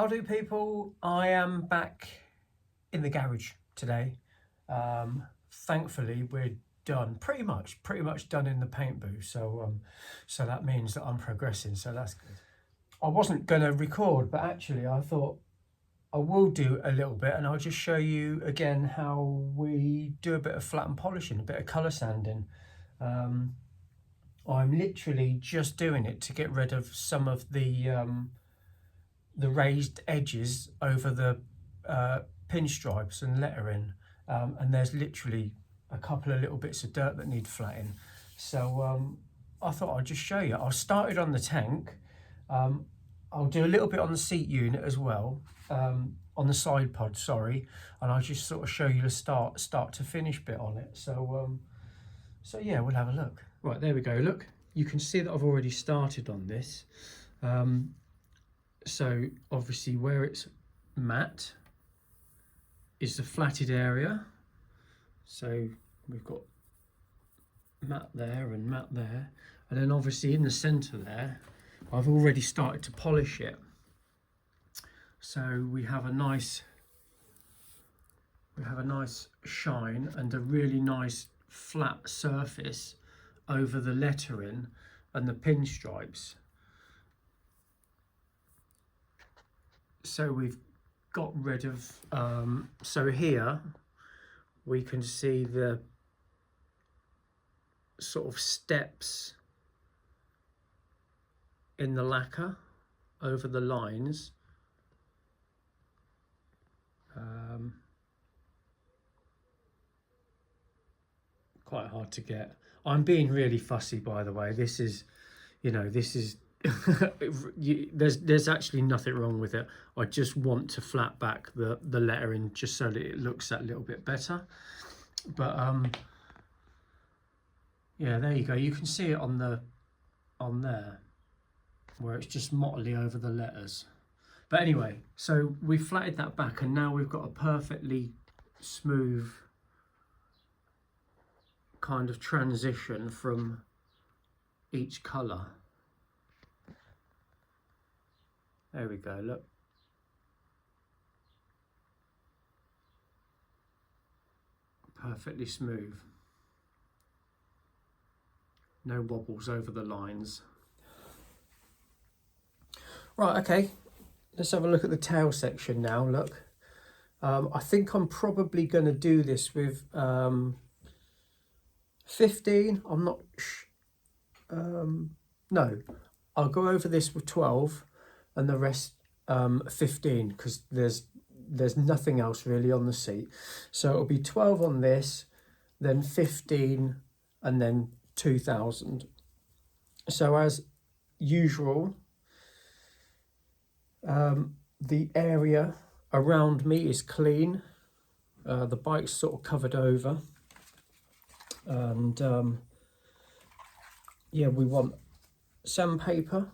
How do people? I am back in the garage today. Thankfully, we're done, pretty much done in the paint booth. So that means that I'm progressing. So that's good. I wasn't going to record, but actually, I thought I will do a little bit, and I'll just show you again how we do a bit of flat and polishing, a bit of colour sanding. I'm literally just doing it to get rid of some of the raised edges over the pinstripes and lettering, and there's literally a couple of little bits of dirt that need flattening. So I thought I'd just show you. I started on the tank. I'll do a little bit on the seat unit as well, on the side pod, sorry, and I'll just sort of show you the start to finish bit on it. So yeah, we'll have a look. Right, there we go. Look, you can see that I've already started on this. So obviously where it's matte is the flatted area. So we've got matte there and matte there. And then obviously in the center there, I've already started to polish it. So we have a nice shine and a really nice flat surface over the lettering and the pinstripes. So we've got rid of, so here we can see the sort of steps in the lacquer over the lines. Quite hard to get. I'm being really fussy, by the way. This is, there's actually nothing wrong with it. I just want to flat back the lettering just so that it looks that little bit better. But yeah, there you go. You can see it on there where it's just mottly over the letters. But anyway, so we flatted that back, and now we've got a perfectly smooth kind of transition from each colour. There we go, look. Perfectly smooth. No wobbles over the lines. Right, okay. Let's have a look at the tail section now, look. I think I'm probably going to do this with 15. I'm not... no, I'll go over this with 12 and the rest 15, because there's nothing else really on the seat. So it'll be 12 on this, then 15, and then 2000. So as usual, the area around me is clean. The bike's sort of covered over, and yeah, we want sandpaper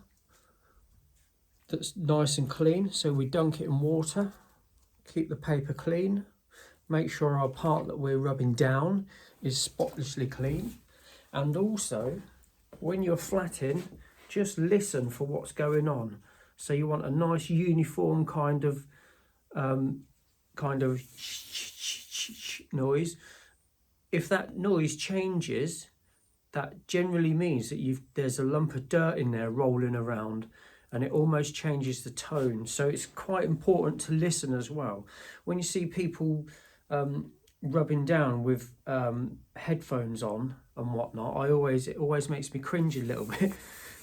that's nice and clean, so we dunk it in water, keep the paper clean, make sure our part that we're rubbing down is spotlessly clean. And also, when you're flatting, just listen for what's going on. So you want a nice uniform kind of noise. If that noise changes, that generally means that there's a lump of dirt in there rolling around, and it almost changes the tone. So it's quite important to listen as well. When you see people rubbing down with headphones on and whatnot, it always makes me cringe a little bit,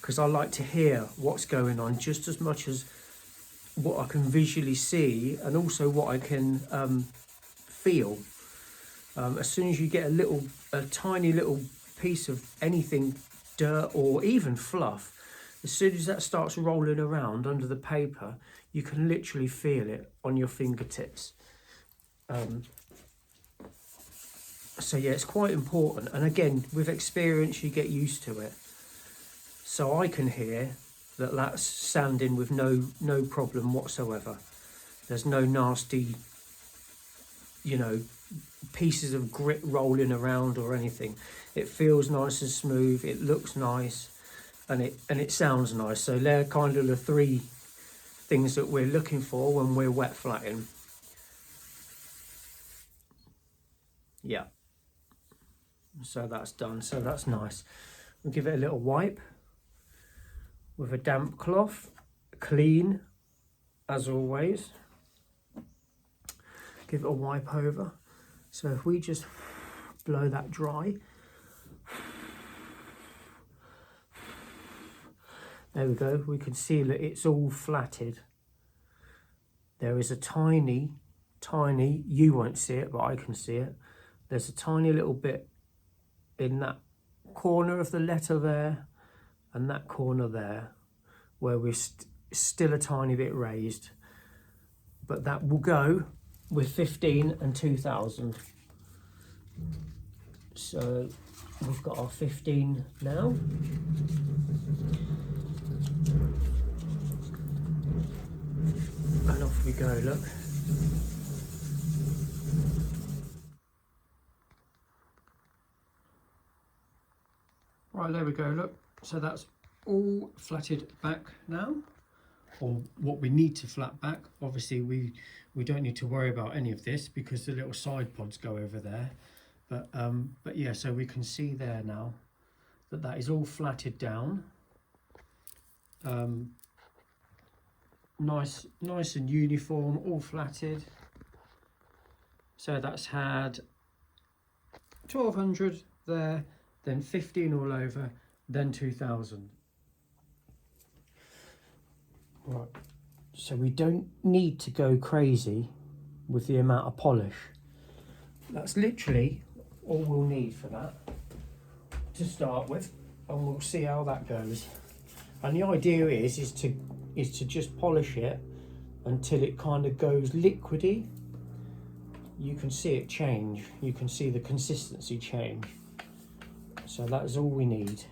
because I like to hear what's going on just as much as what I can visually see, and also what I can feel. As soon as you get a tiny little piece of anything, dirt or even fluff, as soon as that starts rolling around under the paper, you can literally feel it on your fingertips. So yeah, it's quite important, and again, with experience you get used to it. So I can hear that that's sanding with no problem whatsoever. There's no nasty, pieces of grit rolling around or anything. It feels nice and smooth, it looks nice, and it sounds nice. So they're kind of the three things that we're looking for when we're wet flatting. Yeah, so that's done, so that's nice. We'll give it a little wipe with a damp cloth, clean as always. Give it a wipe over. So if we just blow that dry, there we go, we can see that it's all flatted. There is a tiny, you won't see it, but I can see it. There's a tiny little bit in that corner of the letter there and that corner there where we're still a tiny bit raised. But that will go with 15 and 2000. So we've got our 15 now. And off we go, look. Right, there we go, look. So that's all flatted back now, or what we need to flat back. Obviously we don't need to worry about any of this because the little side pods go over there. But yeah, so we can see there now that that is all flatted down. Nice and uniform, all flatted. So that's had 1200 there, then 15 all over, then 2000. Right, so we don't need to go crazy with the amount of polish. That's literally all we'll need for that to start with, and we'll see how that goes. And the idea is to just polish it until it kind of goes liquidy. You can see it change, you can see the consistency change. So that's all we need.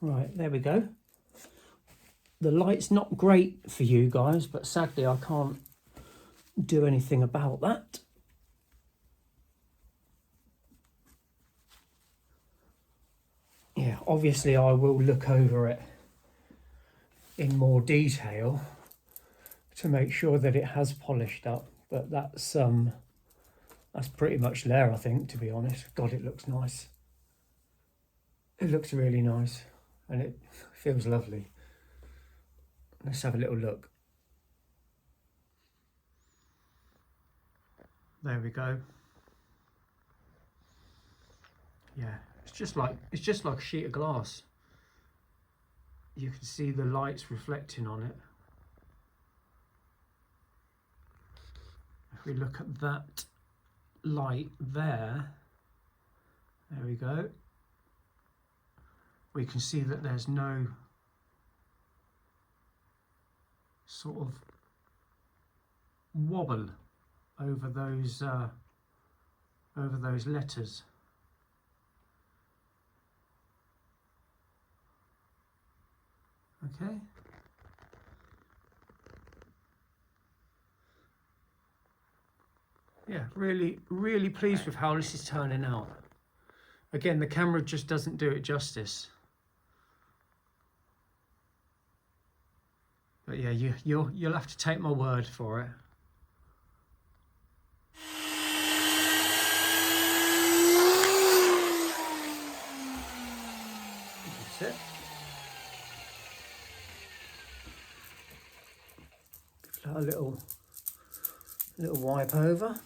Right, there we go. The light's not great for you guys, but sadly I can't do anything about that. Yeah, obviously I will look over it in more detail to make sure that it has polished up, but that's pretty much there, I think, to be honest. God, it looks nice. It looks really nice and it feels lovely. Let's have a little look. There we go. Yeah, it's just like a sheet of glass. You can see the lights reflecting on it. If we look at that light there we go. We can see that there's no sort of wobble over those letters. Okay. Yeah, really pleased with how this is turning out. Again, the camera just doesn't do it justice. But yeah, you'll have to take my word for it. That's it. a little wipe over.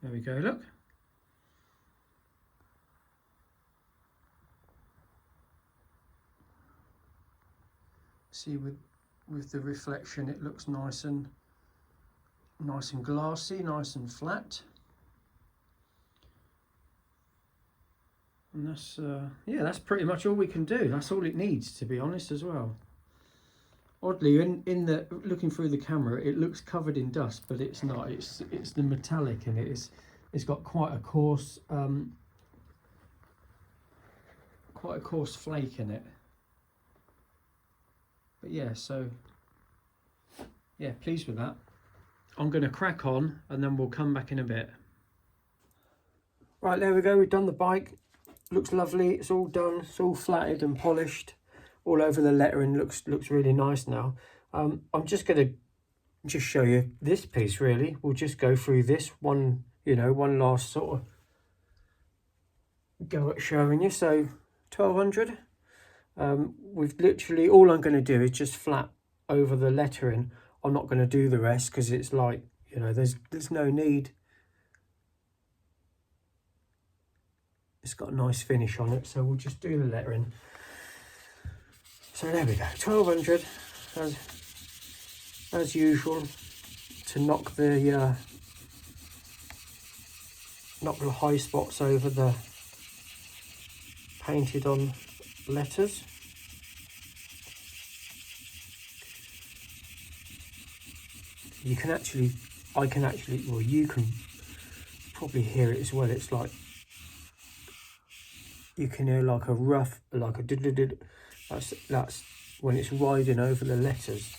There we go, look. See, with the reflection, it looks nice and glassy, nice and flat. And that's yeah, that's pretty much all we can do. That's all it needs, to be honest, as well. Oddly, in the looking through the camera, it looks covered in dust, but it's not. It's the metallic in it. It's got quite a coarse flake in it. But yeah, so yeah, pleased with that. I'm going to crack on and then we'll come back in a bit. Right, there we go. We've done the bike. Looks lovely. It's all done. It's all flatted and polished. All over the lettering. Looks really nice now. I'm just going to show you this piece, really. We'll just go through this one, one last sort of go at showing you. So 1200. We've literally, all I'm going to do is just flat over the lettering. I'm not going to do the rest because it's like, there's no need. It's got a nice finish on it, so we'll just do the lettering. So there we go, 1200 as usual, to knock the high spots over the painted on letters. You can actually, well, you can probably hear it as well. It's like, you can hear like a rough, like a did. That's when it's riding over the letters.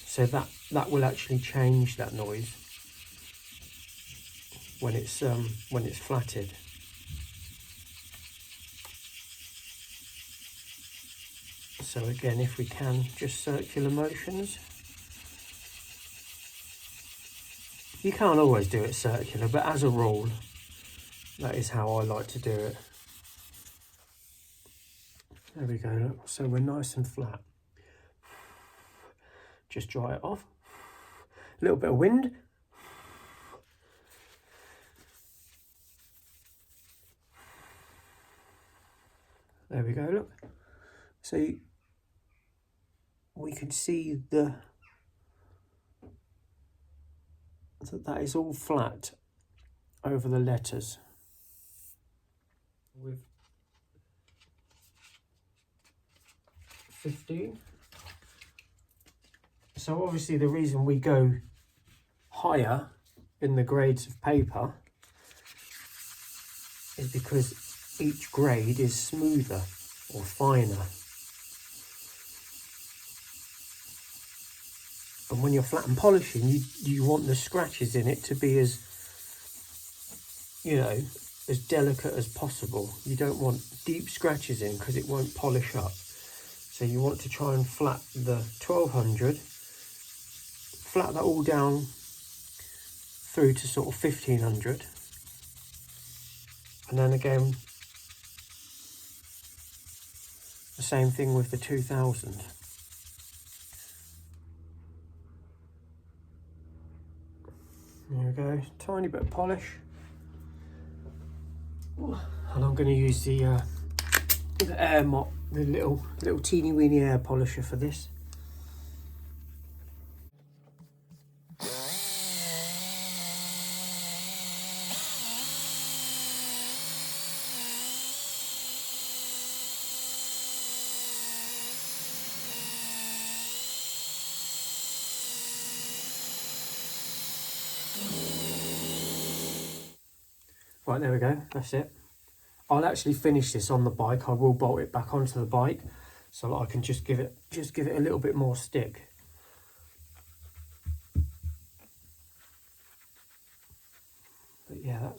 So that will actually change that noise when it's flatted. So again, if we can, just circular motions. You can't always do it circular, but as a rule, that is how I like to do it. There we go, look. So we're nice and flat. Just dry it off. A little bit of wind. There we go, look. So we can see that is all flat over the letters. With 15. So obviously the reason we go higher in the grades of paper is because each grade is smoother or finer. And when you're flat and polishing, you want the scratches in it to be as, as delicate as possible. You don't want deep scratches in because it won't polish up. So you want to try and flat the 1200, flat that all down through to sort of 1500. And then again, the same thing with the 2000. There we go, tiny bit of polish. And I'm going to use the air mop, the little teeny weeny air polisher for this. Right, there we go, that's it. I'll actually finish this on the bike. I will bolt it back onto the bike so that I can just give it a little bit more stick. But yeah,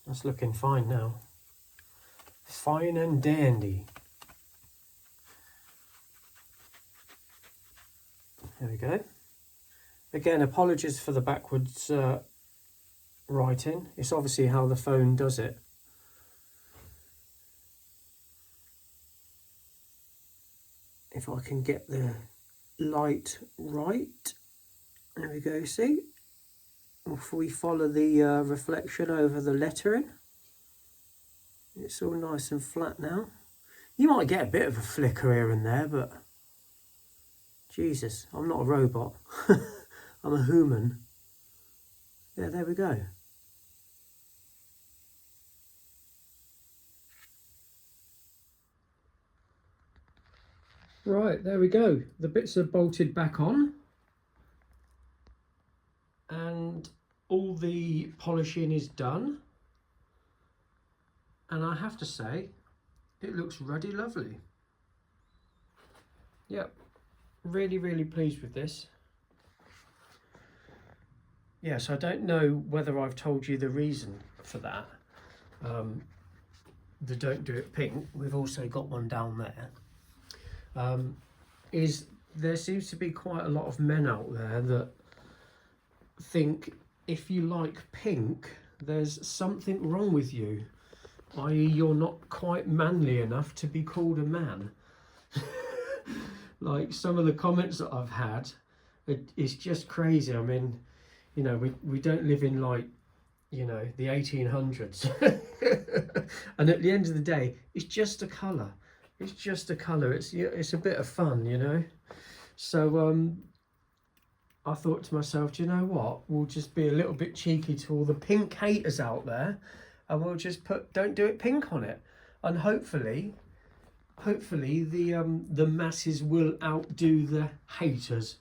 that's looking fine now. Fine and dandy. There we go. Again, apologies for the backwards writing. It's obviously how the phone does it. If I can get the light right, there we go, see? If we follow the reflection over the lettering, it's all nice and flat now. You might get a bit of a flicker here and there, but Jesus, I'm not a robot. I'm a human. Yeah, there we go. Right, there we go. The bits are bolted back on. And all the polishing is done. And I have to say, it looks ruddy lovely. Yep, really, really pleased with this. Yes, I don't know whether I've told you the reason for that. The Don't Do It Pink, we've also got one down there. Is there seems to be quite a lot of men out there that think if you like pink, there's something wrong with you, i.e. you're not quite manly enough to be called a man. Like some of the comments that I've had, it's just crazy. I mean, you know, we don't live in like, you know, the 1800s. And at the end of the day, it's just a colour. It's just a colour. It's a bit of fun, you know. So I thought to myself, do you know what? We'll just be a little bit cheeky to all the pink haters out there, and we'll just put "Don't Do It Pink" on it, and hopefully the masses will outdo the haters,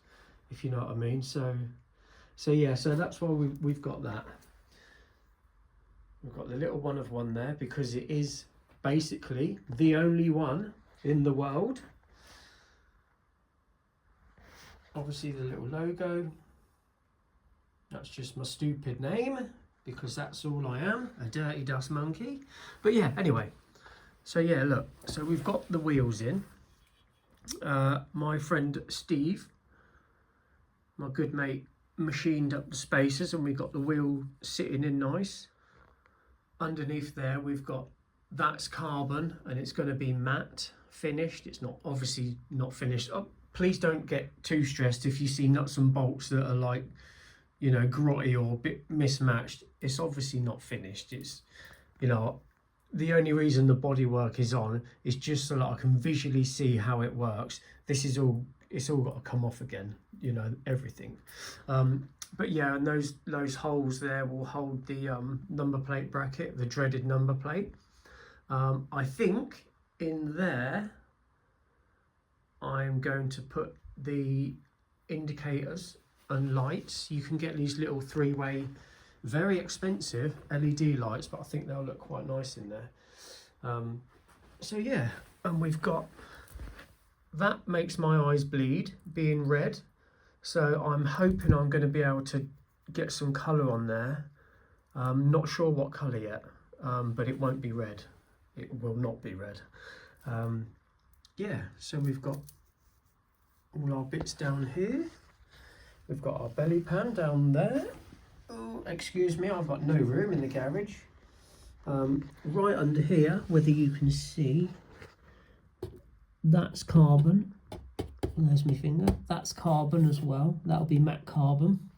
if you know what I mean. So yeah, so that's why we've got that. We've got the little one of one there because it is basically the only one in the world. Obviously the little logo, that's just my stupid name because that's all I am, a dirty dust monkey. But yeah, anyway, so yeah, look, so we've got the wheels in. My friend Steve, my good mate, machined up the spacers and we've got the wheel sitting in nice. Underneath there we've got, that's carbon and it's going to be matte finished. It's not, obviously not finished. Oh, please don't get too stressed if you see nuts and bolts that are like, you know, grotty or a bit mismatched. It's obviously not finished. It's, you know, the only reason the bodywork is on is just so that I can visually see how it works. This is all, it's all got to come off again, you know, everything. But yeah, and those holes there will hold the number plate bracket, the dreaded number plate. I think in there I'm going to put the indicators and lights. You can get these little three-way, very expensive LED lights, but I think they'll look quite nice in there. So yeah, and we've got, that makes my eyes bleed, being red. So I'm hoping I'm going to be able to get some colour on there. Not sure what colour yet, but it won't be red. It will not be red. Yeah, so we've got all our bits down here. We've got our belly pan down there. Oh, excuse me, I've got no room in the garage. Right under here, whether you can see, that's carbon. There's my finger. That's carbon as well. That'll be matte carbon.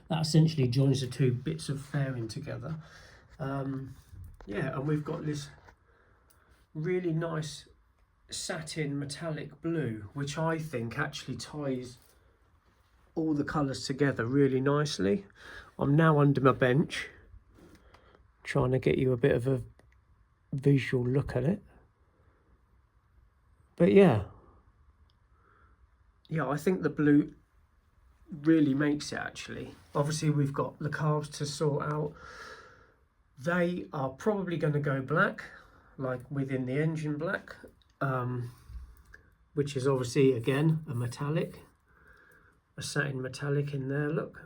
That essentially joins the two bits of fairing together. Yeah, and we've got this really nice satin metallic blue, which I think actually ties all the colours together really nicely. I'm now under my bench, trying to get you a bit of a visual look at it. But yeah, I think the blue really makes it actually. Obviously we've got the carbs to sort out. They are probably going to go black, like within the engine black, which is obviously again a metallic, a satin metallic in there, look.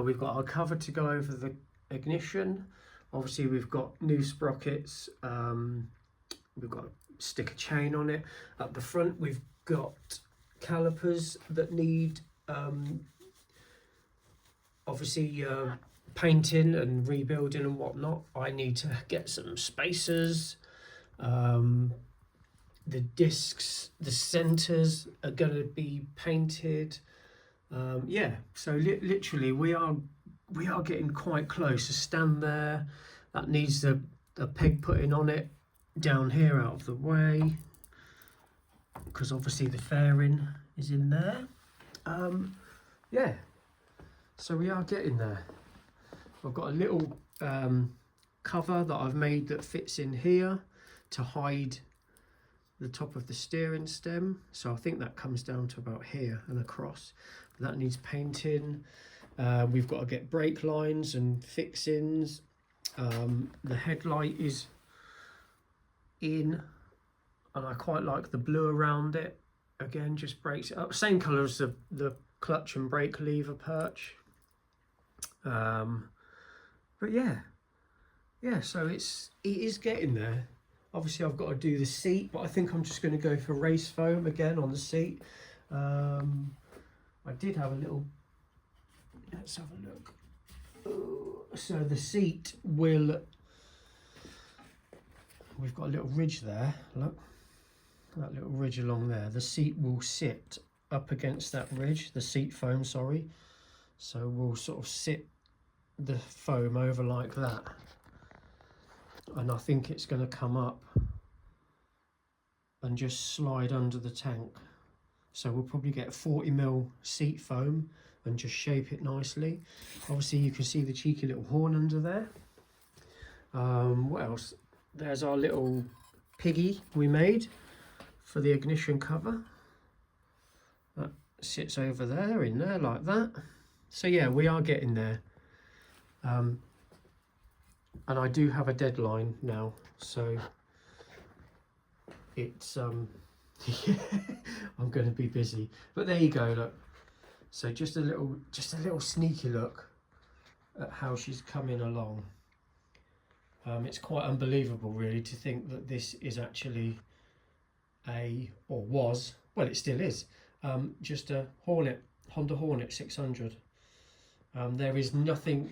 We've got our cover to go over the ignition. Obviously we've got new sprockets, we've got a sticker chain on it. At the front we've got calipers that need obviously painting and rebuilding and whatnot, I need to get some spacers. The discs, the centers are going to be painted. Yeah, so literally we are getting quite close. A stand there that needs a peg putting on it down here out of the way, because obviously the fairing is in there. Yeah, so we are getting there. I've got a little cover that I've made that fits in here to hide the top of the steering stem, so I think that comes down to about here and across. That needs painting. We've got to get brake lines and fixings. The headlight is in, and I quite like the blue around it. Again, just breaks it up. Same colour as the clutch and brake lever perch. But yeah, so it is getting there. Obviously I've got to do the seat, but I think I'm just going to go for race foam again on the seat. I did have a little, let's have a look. So the seat will, we've got a little ridge there, look, that little ridge along there. The seat will sit up against that ridge, the seat foam, sorry. So we'll sort of sit the foam over like that. And I think it's going to come up and just slide under the tank. So we'll probably get 40mm seat foam and just shape it nicely. Obviously you can see the cheeky little horn under there. What else? There's our little piggy we made for the ignition cover. That sits over there, in there like that. So yeah, we are getting there. And I do have a deadline now, so it's yeah, I'm going to be busy. But there you go, look. So just a little sneaky look at how she's coming along. It's quite unbelievable, really, to think that this is actually well, it still is, just a Honda Hornet 600. There is nothing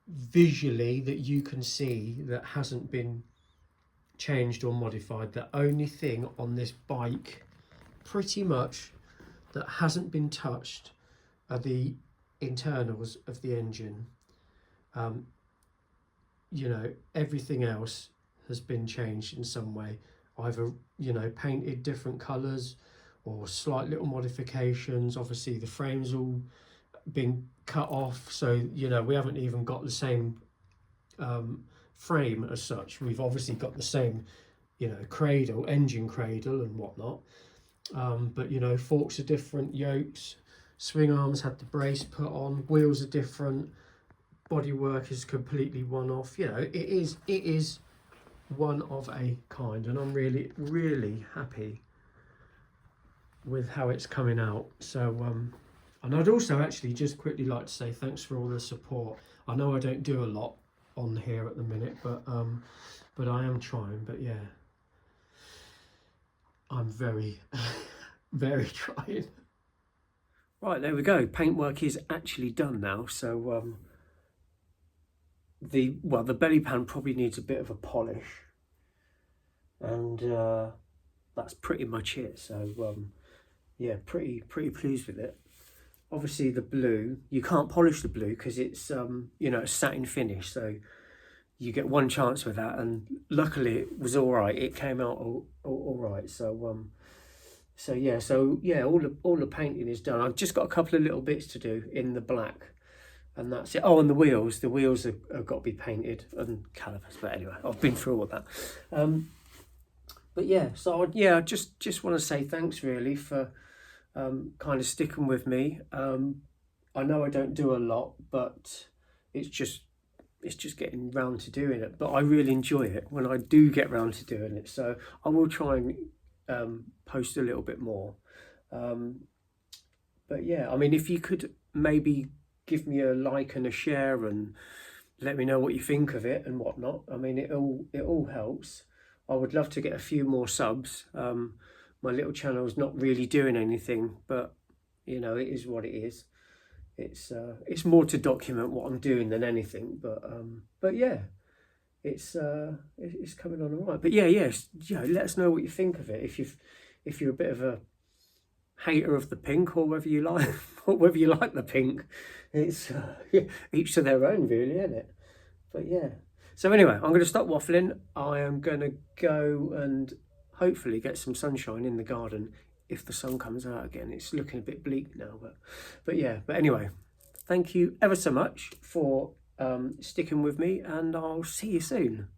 visually that you can see that hasn't been changed or modified. The only thing on this bike pretty much that hasn't been touched are the internals of the engine. You know, everything else has been changed in some way, either, you know, painted different colours or slight little modifications. Obviously the frame's all been cut off, so you know, we haven't even got the same frame as such. We've obviously got the same, you know, engine cradle and whatnot, but you know, forks are different, yokes, swing arms had the brace put on, wheels are different, bodywork is completely one off. You know, it is one of a kind, and I'm really happy with how it's coming out. So and I'd also actually just quickly like to say thanks for all the support. I know I don't do a lot on here at the minute, but I am trying. But yeah, I'm very trying. Right, there we go. Paintwork is actually done now. So the belly pan probably needs a bit of a polish, and that's pretty much it. So yeah, pretty pleased with it. Obviously the blue, you can't polish the blue because it's you know, a satin finish, so you get one chance with that, and luckily it was all right. It came out all right. So yeah, all the painting is done. I've just got a couple of little bits to do in the black, and that's it. Oh, and the wheels have got to be painted, and calipers. But anyway, I've been through all that. But yeah, so I just want to say thanks really for kind of sticking with me. I know I don't do a lot, but it's just getting round to doing it. But I really enjoy it when I do get round to doing it. So I will try and post a little bit more. But yeah, I mean, if you could maybe give me a like and a share and let me know what you think of it and whatnot. I mean, it all helps. I would love to get a few more subs. My little channel's not really doing anything, but you know, it is what it is. it's more to document what I'm doing than anything. But yeah, it's coming on all right. But yeah, yes, let us know what you think of it. If you're a bit of a hater of the pink, or whether you like or whether you like the pink, it's yeah, each to their own, really, isn't it? But yeah. So anyway, I'm going to stop waffling. I am going to go and hopefully get some sunshine in the garden if the sun comes out again. It's looking a bit bleak now, but yeah. But anyway, thank you ever so much for sticking with me, and I'll see you soon.